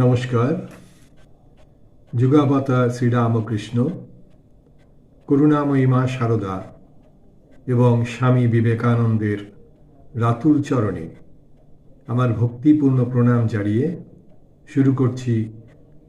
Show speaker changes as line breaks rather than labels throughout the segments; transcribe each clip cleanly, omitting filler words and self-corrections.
নমস্কার। যুগাবতার শ্রীরামকৃষ্ণ, করুণাময়ী মা শারদা এবং স্বামী বিবেকানন্দের রাতুল চরণে আমার ভক্তিপূর্ণ প্রণাম জানিয়ে শুরু করছি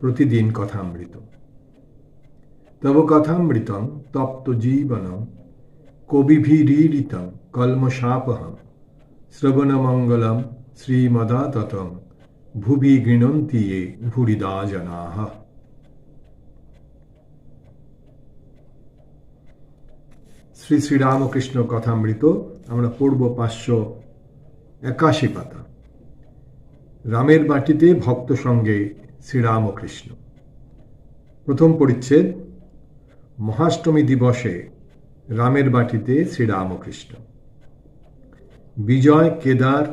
প্রতিদিন কথামৃত। তব কথামৃতং তপ্ত জীবনম কবিভিরীড়িতং কলমশাপহং শ্রবণমঙ্গলম শ্রীমদাততং ভুবি গৃণন্তি ये ভুরিদা জনাঃ। শ্রী শ্রীরামকৃষ্ণ কথামৃত আমরা পড়ব 581 পাতা। রামের বাটিতে ভক্ত সঙ্গে শ্রীরামকৃষ্ণ। প্রথম পরিচ্ছেদ, মহাষ্টমী দিবসে রামের বাটিতে শ্রীরামকৃষ্ণ। বিজয়, কেদার,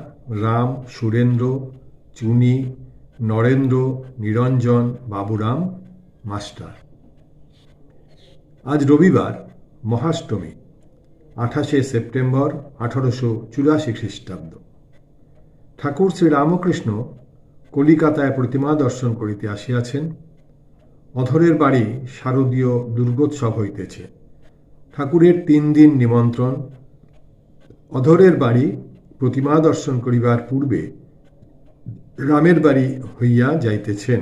রাম, সুরেন্দ্র, চুনি, নরেন্দ্র, নিরঞ্জন, বাবুরাম, মাস্টার। আজ রবিবার, মহাষ্টমী, 28শে সেপ্টেম্বর 1884 খ্রিস্টাব্দ। ঠাকুর শ্রীরামকৃষ্ণ কলিকাতায় প্রতিমা দর্শন করিতে আসিয়াছেন। অধরের বাড়ি শারদীয় দুর্গোৎসব হইতেছে। ঠাকুরের 3 দিন নিমন্ত্রণ। অধরের বাড়ি প্রতিমা দর্শন করিবার পূর্বে রামের বাড়ি হইয়া যাইতেছেন।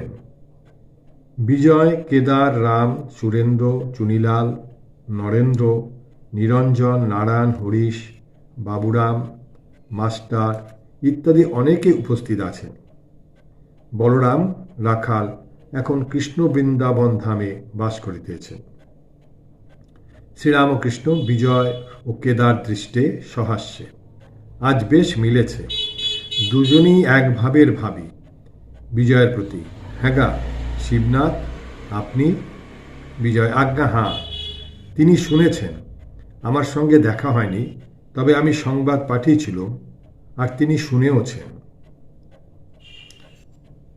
বিজয়, কেদার, রাম, সুরেন্দ্র, চুনিলাল, নরেন্দ্র, নিরঞ্জন, নারায়ণ, হরিশ, বাবুরাম, মাস্টার ইত্যাদি অনেকে উপস্থিত আছেন। বলরাম, রাখাল এখন কৃষ্ণ বৃন্দাবন ধামে বাস করিতেছেন। শ্রীরামকৃষ্ণ বিজয় ও কেদার দৃষ্টে সহাস্যে। আজ বেশ মিলেছে। দুজনই এক ভাবের ভাবী। বিজয়ের প্রতি, হ্যাঁ গা শিবনাথ, আপনি? বিজয়, আজ্ঞা হাঁ। তিনি শুনেছেন, আমার সঙ্গে দেখা হয়নি, তবে আমি সংবাদ পাঠিয়েছিলাম, আর তিনি শুনেওছেন।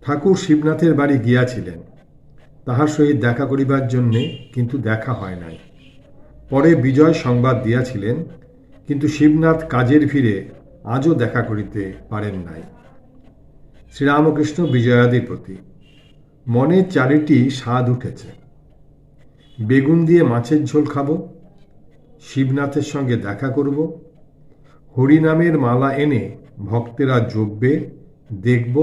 ঠাকুর শিবনাথের বাড়ি গিয়াছিলেন তাহার সহিত দেখা করিবার জন্যে, কিন্তু দেখা হয় নাই। পরে বিজয় সংবাদ দিয়াছিলেন, কিন্তু শিবনাথ কাজের ভিড়ে আজও দেখা করিতে পারেন নাই। শ্রীরামকৃষ্ণ বিজয়াদির প্রতি, মনে চারিটি স্বাদ উঠেছে। বেগুন দিয়ে মাছের ঝোল খাব, শিবনাথের সঙ্গে দেখা করব, হরিনামের মালা এনে ভক্তেরা জপবে দেখব,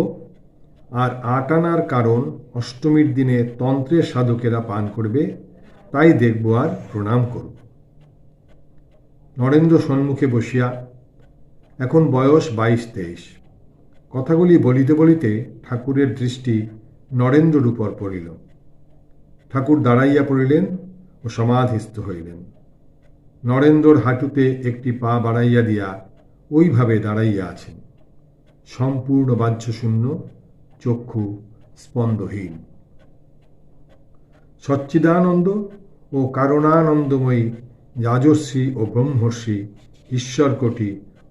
আর 8 আনার কারণ অষ্টমীর দিনে তন্ত্রের সাধকেরা পান করবে, তাই দেখব আর প্রণাম করব। নরেন্দ্র সম্মুখে বসিয়া, এখন বয়স 22-23। কথাগুলি বলিতে বলিতে ঠাকুরের দৃষ্টি নরেন্দ্রর উপর পড়িল। ঠাকুর দাঁড়াইয়া পড়িলেন ও সমাধিস্থ হইলেন। নরেন্দ্রর হাঁটুতে একটি পা বাড়াইয়া দিয়া ওইভাবে দাঁড়াইয়া আছেন, সম্পূর্ণ বাহ্যশূন্য, চক্ষু স্পন্দহীন। সচ্চিদানন্দ ও কারণানন্দময়ী রাজর্ষি ও ব্রহ্মর্ষি, ঈশ্বরকোটি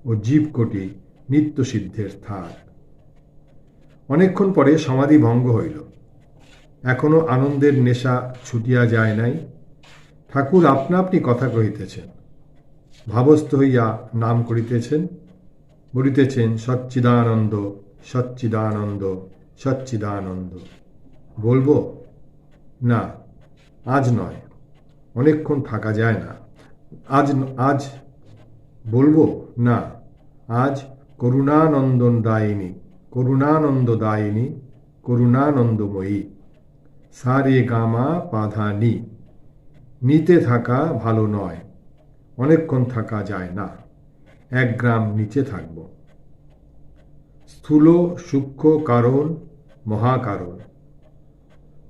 ও জীবকোটি নিত্যসিদ্ধের স্থান। অনেকক্ষণ পরে সমাধি ভঙ্গ হইল। এখনো আনন্দের নেশা ছুটিয়া যায় নাই। ঠাকুর আপনা আপনি কথা কহিতেছেন, ভাবস্থ হইয়া নাম করিতেছেন, বলিতেছেন সচ্চিদানন্দ, সচ্চিদানন্দ, সচ্চিদানন্দ। বলবো? না, আজ নয়, অনেকক্ষণ থাকা যায় না। আজ বলবো না, আজ করুণানন্দদায়িনী, করুণানন্দদায়িনী, করুণানন্দময়ী। সারে গামা পাধা নি। নিতে থাকা ভালো নয়, অনেকক্ষণ থাকা যায় না। 1 গ্রাম নিচে থাকব। স্থূল সূক্ষ্ম কারণ, মহাকারণ।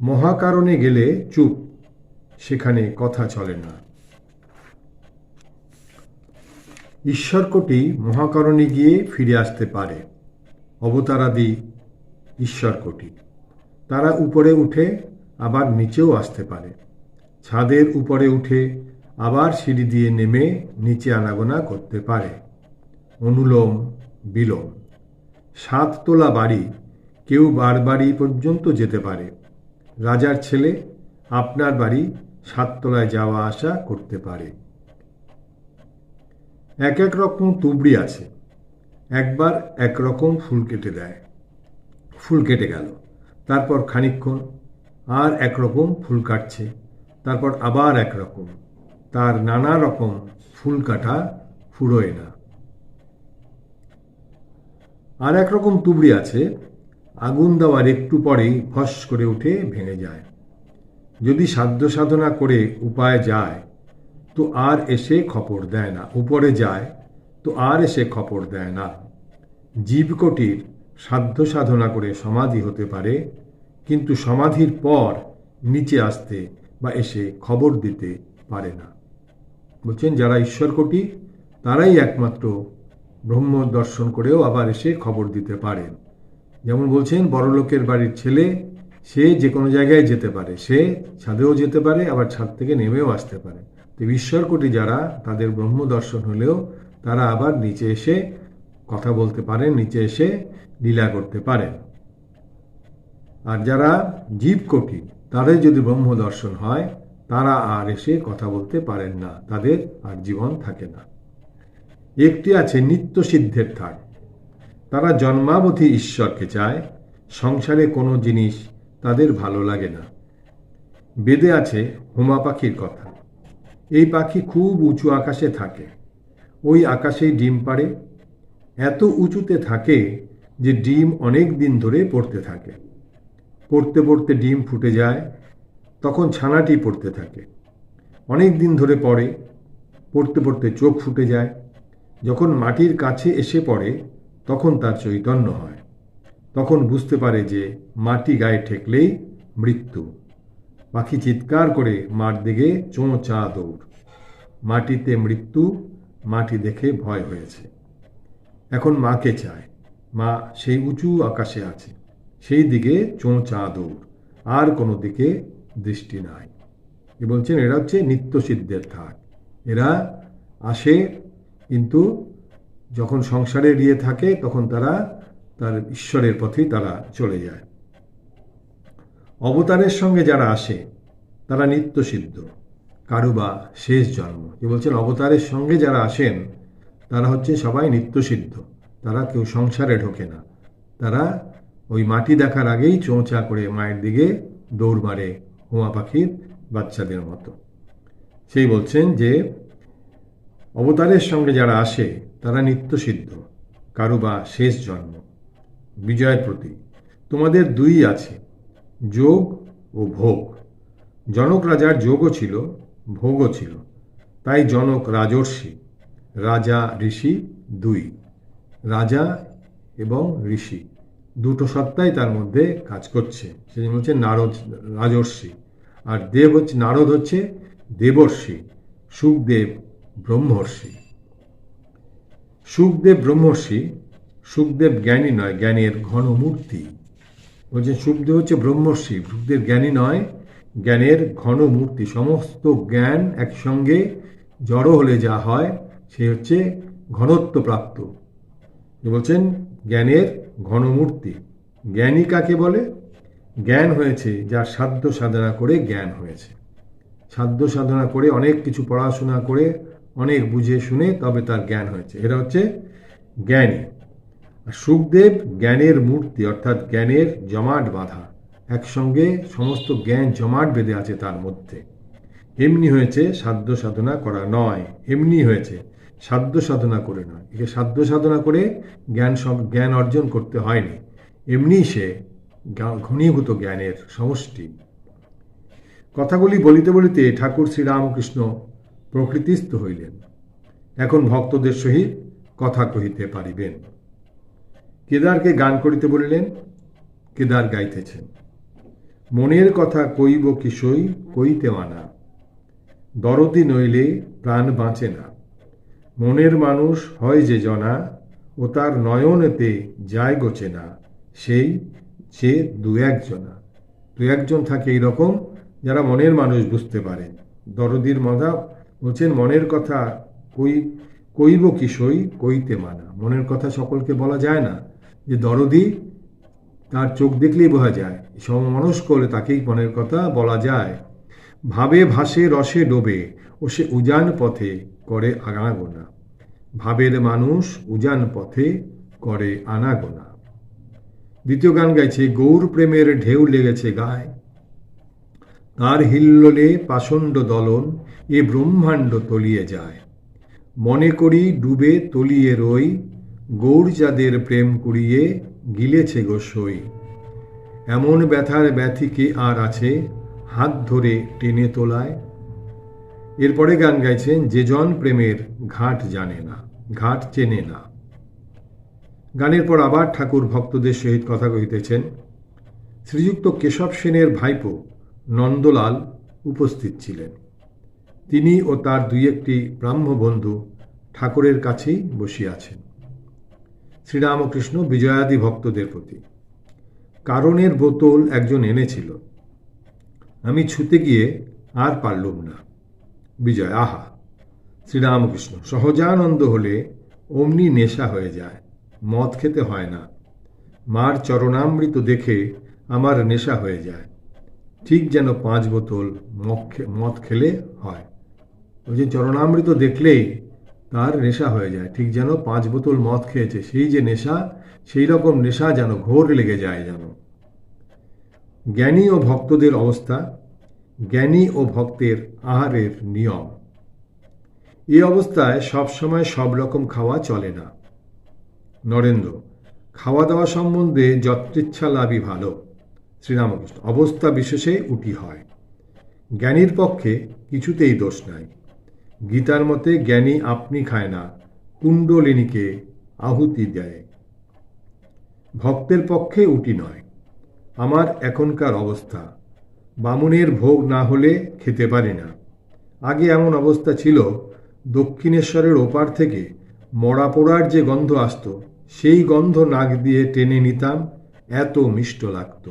মহাকারণে গেলে চুপ, সেখানে কথা চলে না। ঈশ্বরকোটি মহাকারণে গিয়ে ফিরে আসতে পারে। অবতারাদি ঈশ্বরকোটি, তারা উপরে উঠে আবার নিচেও আসতে পারে। ছাদের উপরে উঠে আবার সিঁড়ি দিয়ে নেমে নিচে আনাগোনা করতে পারে। অনুলোম বিলোম। 7 তলা বাড়ি, কেউ বারবাড়ি পর্যন্ত যেতে পারে। রাজার ছেলে আপনার বাড়ি 7 তলায় যাওয়া আসা করতে পারে। এক এক রকম তুবড়ি আছে। একবার একরকম ফুল কেটে দেয়, ফুল কেটে গেল, তারপর খানিকক্ষণ আর একরকম ফুল কাটছে, তারপর আবার একরকম। তার নানা রকম ফুল কাটা ফুরোয় না। আর একরকম তুবড়ি আছে, আগুন দেওয়ার একটু পরেই ফস করে উঠে ভেঙে যায়। যদি সাধ্য সাধনা করে উপায় যায় তো আর এসে খপর দেয় না, উপরে যায় তো আর এসে খপর দেয় না। জীবকোটির সাধ্য সাধনা করে সমাধি হতে পারে, কিন্তু সমাধির পর নিচে আসতে বা এসে খবর দিতে পারে না। বলছেন যারা ঈশ্বরকোটি তারাই একমাত্র ব্রহ্ম দর্শন করেও আবার এসে খবর দিতে পারেন। যেমন বলছেন বড়লোকের বাড়ির ছেলে, সে যে কোনো জায়গায় যেতে পারে, সে ছাদেও যেতে পারে, আবার ছাদ থেকে নেমেও আসতে পারে। তো ঈশ্বরকোটি যারা, তাদের ব্রহ্ম দর্শন হলেও তারা আবার নিচে এসে কথা বলতে পারেন, নিচে এসে লীলা করতে পারেন। আর যারা জীবকোটি, তাদের যদি ব্রহ্ম দর্শন হয়, তারা আর এসে কথা বলতে পারেন না, তাদের আর জীবন থাকে না। একটি আছে নিত্য সিদ্ধের থাক, তারা জন্মাবধি ঈশ্বরকে চায়, সংসারে কোনো জিনিস তাদের ভালো লাগে না। বেদে আছে হুমা পাখির কথা। এই পাখি খুব উঁচু আকাশে থাকে, ওই আকাশেই ডিম পাড়ে। এত উঁচুতে থাকে যে ডিম অনেক দিন ধরে পড়তে থাকে। পড়তে পড়তে ডিম ফুটে যায়, তখন ছানাটি পড়তে থাকে। অনেক দিন ধরে পড়ে, পড়তে পড়তে চোখ ফুটে যায়। যখন মাটির কাছে এসে পড়ে তখন তার চৈতন্য হয়। তখন বুঝতে পারে যে মাটি গায়ে ঠেকলেই মৃত্যু। পাখি চিৎকার করে মার দিকে চোঁচা দৌড়। মাটিতে মৃত্যু, মাটি দেখে ভয় হয়েছে। এখন মাকে চায়, মা সেই উঁচু আকাশে আছে, সেই দিকে চোঁচা দৌড়, আর কোনো দিকে দৃষ্টি নাই। এ বলছেন এরা হচ্ছে নিত্য সিদ্ধের থাক। এরা আসে, কিন্তু যখন সংসারে নিয়ে থাকে তখন তারা তার ঈশ্বরের পথেই তারা চলে যায়। অবতারের সঙ্গে যারা আসে তারা নিত্য সিদ্ধ, কারু বা শেষ জন্ম। এ বলছেন অবতারের সঙ্গে যারা আসেন তারা হচ্ছে সবাই নিত্য সিদ্ধ, তারা কেউ সংসারে ঢোকে না। তারা ওই মাটি দেখার আগেই চোঁচা করে মায়ের দিকে দৌড় মারে, হুমা পাখির বাচ্চাদের মতো। সেই বলছেন যে অবতারের সঙ্গে যারা আসে তারা নিত্য সিদ্ধ, কারু বা শেষ জন্ম। বিজয়ের প্রতি তোমাদের দুই আছে, যোগ ও ভোগ। জনক রাজার যোগও ছিল, ভোগও ছিল, তাই জনক রাজর্ষি। রাজা ঋষি দুই, রাজা এবং ঋষি দুটো সত্তাই তার মধ্যে কাজ করছে। সেজন্য হচ্ছে নারদ রাজর্ষি, আর দেব হচ্ছে নারদ হচ্ছে দেবর্ষি, সুখদেব ব্রহ্মর্ষি। সুখদেব ব্রহ্মর্ষি, সুখদেব জ্ঞানী নয়, জ্ঞানের ঘনমূর্তি। বলছেন সুখদেব হচ্ছে ব্রহ্মর্ষি, সুখদেব জ্ঞানী নয়, জ্ঞানের ঘনমূর্তি। সমস্ত জ্ঞান একসঙ্গে জড়ো হলে যা হয় সে হচ্ছে ঘনত্বপ্রাপ্ত। বলছেন জ্ঞানের ঘনমূর্তি। জ্ঞানী কাকে বলে? জ্ঞান হয়েছে যার সাধ্য সাধনা করে জ্ঞান হয়েছে। সাধ্য সাধনা করে, অনেক কিছু পড়াশোনা করে, অনেক বুঝে শুনে তবে তার জ্ঞান হয়েছে, এরা হচ্ছে জ্ঞানী। আর সুখদেব জ্ঞানের মূর্তি, অর্থাৎ জ্ঞানের জমাট বাঁধা, একসঙ্গে সমস্ত জ্ঞান জমাট বেঁধে আছে তার মধ্যে। এমনি হয়েছে সাধ্য সাধনা করা নয়, এমনি হয়েছে সাধ্য সাধনা করে নয়। একে সাধ্য সাধনা করে জ্ঞান অর্জন করতে হয়নি, এমনি সে ঘনীভূত জ্ঞানের সমষ্টি। কথাগুলি বলিতে বলিতে ঠাকুর শ্রীরামকৃষ্ণ প্রকৃতিস্থ হইলেন। এখন ভক্তদের সহিত কথা কহিতে পারিবেন। কেদারকে গান করিতে বলিলেন। কেদার গাইতেছেন। মনের কথা কইব কিসই কইতে মানা, দরদি নইলে প্রাণ বাঁচে না। মনের মানুষ হয় যে জনা, ও তার নয়নেতে যায় গোছে না, সেই যে দু একজনা। দু একজন থাকে এইরকম যারা মনের মানুষ বুঝতে পারে। দরদির মজা বলছেন মনের কথা কইব কিসই কইতে মানা। মনের কথা সকলকে বলা যায় না। যে দরদি, তার চোখ দেখলেই বোঝা যায়, সমমনস্ক হলে তাকেই মনের কথা বলা যায়। ভাবে ভাসে রসে ডোবে, ও সে উজান পথে করে আনাগোনা। ভাবের মানুষ উজান পথে করে আনাগোনা। দ্বিতীয় গান গাইছে, গৌর প্রেমের ঢেউ লেগেছে গায়, তার হিল্লোলে পাষণ্ড দলন এ ব্রহ্মাণ্ড তলিয়ে যায়, মনে করি ডুবে তলিয়ে রই, গৌর যাদের প্রেম কুড়িয়ে গিলেছে গো সই, এমন ব্যথার ব্যথি কে আর আছে, হাত ধরে টেনে তোলায়। এরপরে গান গাইছেন, যে জন প্রেমের ঘাট জানে না, ঘাট চেনে না। গানের পর আবার ঠাকুর ভক্তদের সহিত কথা কহিতেছেন। শ্রীযুক্ত কেশব সেনের ভাইপো নন্দলাল উপস্থিত ছিলেন। তিনি ও তার দুই একটি ব্রাহ্ম বন্ধু ঠাকুরের কাছেই বসিয়াছেন। শ্রীরামকৃষ্ণ বিজয়াদি ভক্তদের প্রতি, কারণের বোতল একজন এনেছিল, আমি ছুতে গিয়ে আর পারলুম না। বিজয়, আহা! শ্রীরামকৃষ্ণ, সহজানন্দ হলে অমনি নেশা হয়ে যায়, মদ খেতে হয় না। মার চরণামৃত দেখে আমার নেশা হয়ে যায়, ঠিক যেন 5 বোতল মদ খেলে হয়। ওই যে চরণামৃত দেখলেই তার নেশা হয়ে যায়, ঠিক যেন 5 বোতল মদ খেয়েছে, সেই যে নেশা, সেই রকম নেশা যেন ঘোর লেগে যায় যেন। জ্ঞানী ও ভক্তদের অবস্থা, জ্ঞানী ও ভক্তের আহারের নিয়ম। এই অবস্থায় সবসময় সব রকম খাওয়া চলে না। নরেন্দ্র, খাওয়া দাওয়া সম্বন্ধে যত্রেচ্ছা লাভই ভালো। শ্রীরামকৃষ্ণ, অবস্থা বিশেষে উটি হয়। জ্ঞানীর পক্ষে কিছুতেই দোষ নাই। গীতার মতে জ্ঞানী আপনি খায় না, কুণ্ডলিনীকে আহুতি দেয়। ভক্তের পক্ষে উটি নয়। আমার এখনকার অবস্থা, বামুনের ভোগ না হলে খেতে পারি না। আগে এমন অবস্থা ছিল, দক্ষিণেশ্বরের ওপার থেকে মরা পোড়ার যে গন্ধ আসত, সেই গন্ধ নাক দিয়ে টেনে নিতাম, এত মিষ্ট লাগত।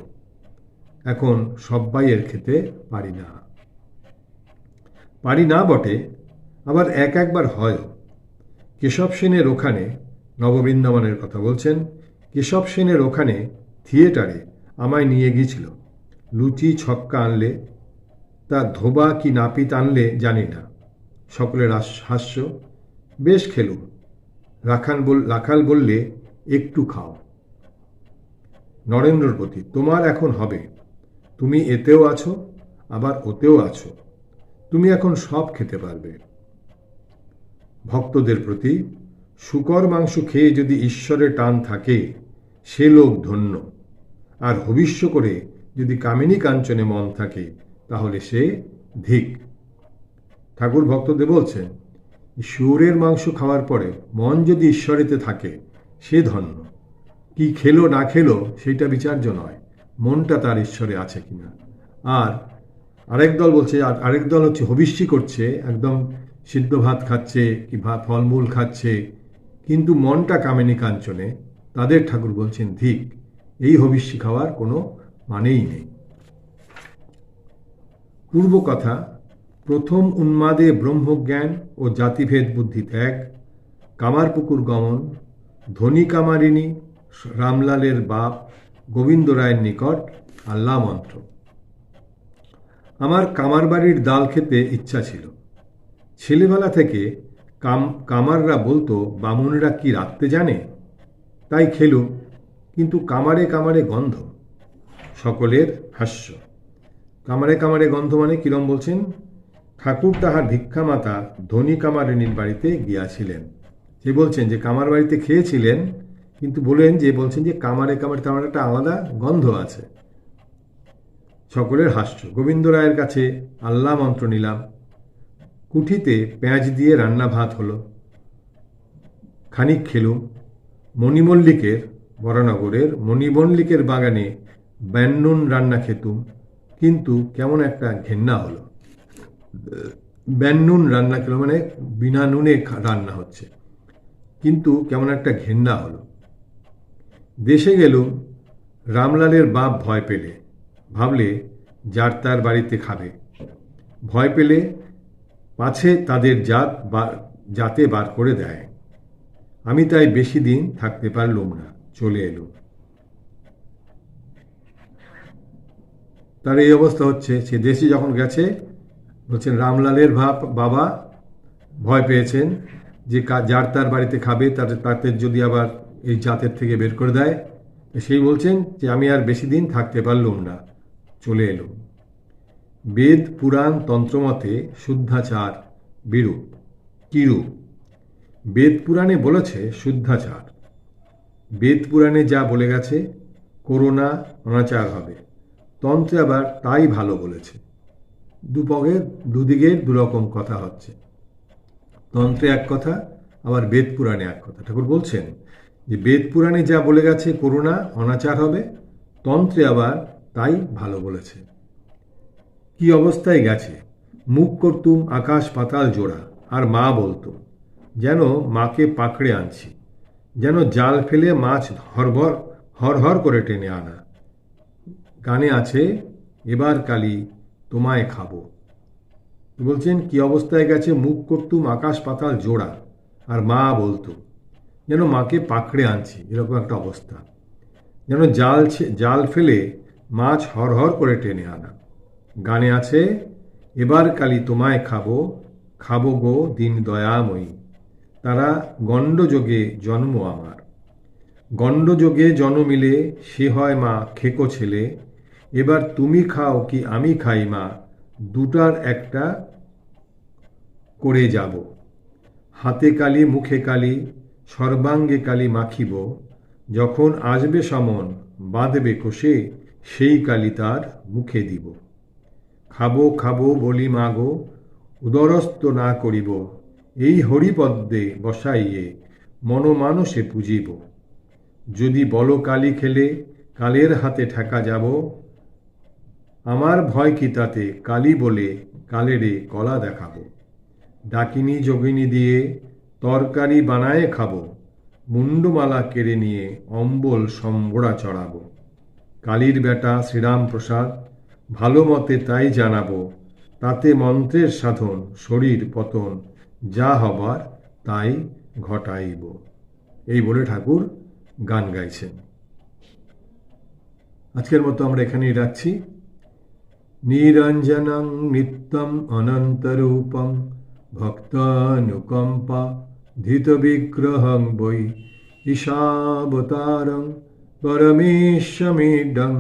এখন সব্বাইয়ের খেতে পারি না। পারি না বটে, আবার একবার হয়। কেশব সেনের ওখানে, নববৃন্দাবনের কথা বলছেন, কেশব সেনের ওখানে থিয়েটারে আমায় নিয়ে গিয়েছিল। লুচি ছক্কা আনলে, তা ধোবা কি নাপিত আনলে জানি না। সকলের হাস্য। বেশ খেলুম। রাখাল বললে, একটু খাও। নরেন্দ্রর প্রতি, তোমার এখন হবে, তুমি এতেও আছো, আবার ওতেও আছো, তুমি এখন সব খেতে পারবে। ভক্তদের প্রতি, শূকর মাংস খেয়ে যদি ঈশ্বরের টান থাকে, সে লোক ধন্য। আর হবিষ্য করে যদি কামিনী কাঞ্চনে মন থাকে, তাহলে সে ধিক। ঠাকুর ভক্তদের বলছেন, শুয়োরের মাংস খাওয়ার পরে মন যদি ঈশ্বরেতে থাকে, সে ধন্য। কি খেলো না খেলো সেইটা বিচার্য নয়, মনটা তার ঈশ্বরে আছে কিনা। আর আরেক দল বলছে, আরেক দল হচ্ছে হবিষ্যি করছে, একদম সিদ্ধ ভাত খাচ্ছে কি ফলমূল খাচ্ছে, কিন্তু মনটা কামিনী কাঞ্চনে, তাদের ঠাকুর বলছেন ধিক। এই হবিষ্যি খাওয়ার কোনো মানেই নেই। পূর্ব কথা, প্রথম উন্মাদে ব্রহ্মজ্ঞান ও জাতিভেদ বুদ্ধি ত্যাগ, কামারপুকুর গমন, ধনী কামারিনী, রামলালের বাপ, গোবিন্দ রায়ের নিকট আল্লাহ মন্ত্র। আমার কামার বাড়ির ডাল খেতে ইচ্ছা ছিল। ছেলেবেলা থেকে কামাররা বলতো, বামুনরা কি রাখতে জানে, তাই খেলুম, কিন্তু কামারে কামারে গন্ধ। সকলের হাস্য। কামারে কামারে গন্ধ মানে কিরম বলছেন? ঠাকুর তাহার ভিক্ষামাতা ধনী কামারিনীর বাড়িতে গিয়াছিলেন। সে বলছেন যে কামার বাড়িতে খেয়েছিলেন, কিন্তু বলছেন যে কামারে কামারে তার একটা আলাদা গন্ধ আছে। সকলের হাস্য। গোবিন্দ রায়ের কাছে আল্লাহ মন্ত্র নিলাম। কুঠিতে পেঁয়াজ দিয়ে রান্না ভাত হলো, খানিক খেলুম। মণিমল্লিকের, বরানগরের মণিমল্লিকের বাগানে ব্যান্নুন রান্না খেতুম, কিন্তু কেমন একটা ঘেন্না হলো। ব্যান্নুন রান্না খেলো মানে বিনা নুনে রান্না হচ্ছে, কিন্তু কেমন একটা ঘেন্না হলো। দেশে গেলুম, রামলালের বাপ ভয় পেলে, ভাবলে যার তার বাড়িতে খাবে। ভয় পেলে পাছে তাদের জাতে বার করে দেয়। আমি তাই বেশি দিন থাকতে পারলুম না, চলে এলুম। তার এই অবস্থা হচ্ছে। সে দেশে যখন গেছে, বলছেন রামলালের বাবা ভয় পেয়েছেন যে যার তার বাড়িতে খাবে, তাদের যদি আবার এই জাতের থেকে বের করে দেয়, সেই বলছেন যে আমি আর বেশি দিন থাকতে পারলুম না, চলে এলুম। বেদ পুরাণ তন্ত্রমতে শুদ্ধাচার বিরূপ। কিরূপ? বেদ পুরাণে বলেছে শুদ্ধাচার। বেদ পুরাণে যা বলে গেছে করোনা অনাচার হবে, তন্ত্রে আবার তাই ভালো বলেছে। দুদিকের দুরকম কথা হচ্ছে। তন্ত্রে এক কথা, আবার বেদ পুরাণে এক কথা। ঠাকুর বলছেন যে বেদ পুরাণে যা বলে গেছে করোনা অনাচার হবে, তন্ত্রে আবার তাই ভালো বলেছে। কি অবস্থায় গেছে? মুখ করতুম আকাশ পাতাল জোড়া, আর মা বলতো যেন মাকে পাকড়ে আনছি, যেন জাল ফেলে মাছ হর করে টেনে আনা। গানে আছে এবার কালি তোমায় খাবো। বলছেন কি অবস্থায় গেছে? মুখ করতুম আকাশ পাতাল জোড়া, আর মা বলতো যেন মাকে পাকড়ে আনছি, এরকম একটা অবস্থা। যেন জাল ফেলে মাছ হর করে টেনে আনা। গানে আছে এবার কালি তোমায় খাবো, খাবো গো দিন দয়াময়ী। তারা গণ্ডযোগে জন্ম আমার। গণ্ডযোগে জন্মিলে সে হয় মা খেকো ছেলে। এবার তুমি খাও কি আমি খাই মা, দুটার একটা করে যাব। হাতে কালি মুখে কালি সর্বাঙ্গে কালি মাখিব, যখন আসবে সমন বাঁধবে কোষে, সেই কালি তার মুখে দিব। খাবো খাবো বলি মাগো, উদরস্থ না করিব, এই হরিপদ্মে বসাইয়ে মনমানসে পুজিব। যদি বলো কালি খেলে কালের হাতে ঠেকা যাব, আমার ভয় কি তাতে, কালি বলে কালেরে কলা দেখাবো। ডাকিনী যোগিনী দিয়ে তরকারি বানায়ে খাবো, মুন্ডমালা কেড়ে নিয়ে অম্বল সম্বরা চড়াবো। কালীর বেটা শ্রীরাম প্রসাদ ভালো মতে তাই জানাবো, তাতে মন্ত্রের সাধন শরীর পতন, যা হবার তাই ঘটাইব। এই বলে ঠাকুর গান গাইছেন। আজকের মতো আমরা এখানেই রাখছি। নিরঞ্জনং নিত্যম অনন্তরূপম ভক্তানুকম্পা ধৃত বিগ্রহং বৈ ঈশাবতারং পরমেশ্বমিডং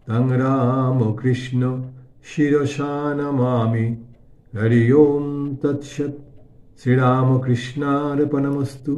তং রামকৃষ্ণ শিরসা নমামি। হরি ওম তৎসৎ। শ্রীরামকৃষ্ণার্পণমস্তু।